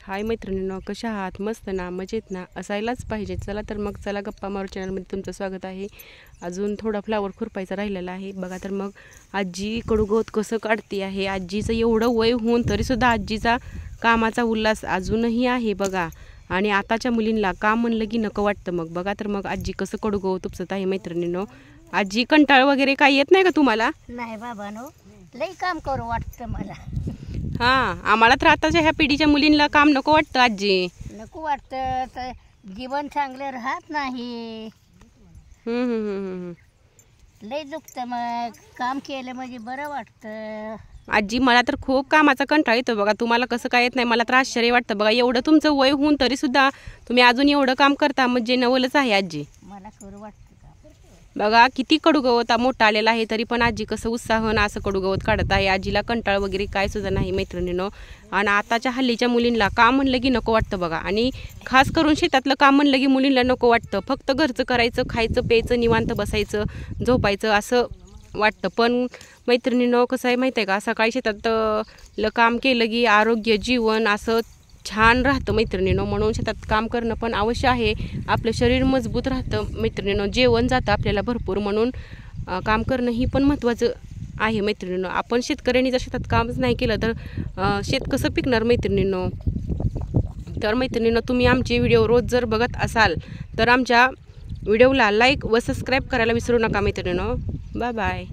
हाय मैत्रिणींनो, कशा आहात? मस्त ना, मजेत ना? असायलाच पाहिजे. चला तर मग चला गप्पा मारू चॅनलमध्ये तुमचं स्वागत आहे. अजून थोडा फ्लावर खुरपायचा राहिलेला आहे बघा. तर मग आजी कडूगवत कसं काढते आहे. आजीचं एवढं वय होऊन तरीसुद्धा आजीचा कामाचा उल्हास अजूनही आहे बघा. आणि आताच्या मुलींना काम म्हणलं की नको वाटतं. मग बघा तर मग आजी कसं कडूगवत उपसत आहे मैत्रिणींनो. आजी कंटाळ वगैरे काही येत नाही का तुम्हाला? नाही बाबानो, लई काम करू वाटतं मला. हां, आम्हाला तर आताच्या ह्या पिढीच्या मुलींना काम नको वाटतं आजी. नको वाटतं तर जीवन चांगलं राहत नाही. लई दुखतं, मग काम केलं म्हणजे बरं वाटतं. आजी मला तर खूप कामाचा कंटाळा येतो बघा. तुम्हाला कसं काय येत नाही मला तर आश्चर्य वाटतं बघा. एवढं तुमचं वय होऊन तरीसुद्धा तुम्ही अजून एवढं काम करता म्हणजे नवलच आहे आजी. मला करू वाटतं काम. बघा किती कडूगवत मोठा आलेला आहे तरी पण आजी कसं उत्साहानं असं कडूगवत काढत आहे. आजीला कंटाळ वगैरे काय सुद्धा नाही मैत्रिणीनं. आणि आताच्या हल्लीच्या मुलींना काम म्हणलं की नको वाटतं बघा. आणि खास करून शेतातलं काम म्हणलं की मुलींना नको वाटतं. फक्त घरचं करायचं, खायचं प्यायचं, निवांत बसायचं, झोपायचं असं वाटतं. पण मैत्रिणीनं कसं आहे माहिती आहे का, सकाळी शेतात काम केलं की आरोग्य जीवन असं छान राहतं मैत्रिणीनं. म्हणून शेतात काम करणं पण अवश्य आहे. आपलं शरीर मजबूत राहतं मैत्रिणीनं, जेवण जातं आपल्याला भरपूर. म्हणून काम करणं ही पण महत्त्वाचं आहे मैत्रिणीनं. आपण शेतकऱ्यांनी जर शेतात कामच नाही केलं तर शेत कसं पिकणार मैत्रिणीनं. तर मैत्रिणीनं तुम्ही आमचे व्हिडिओ रोज जर बघत असाल तर आमच्या व्हिडिओला लाईक व सबस्क्राईब करायला विसरू नका मैत्रिणीनं. Bye bye.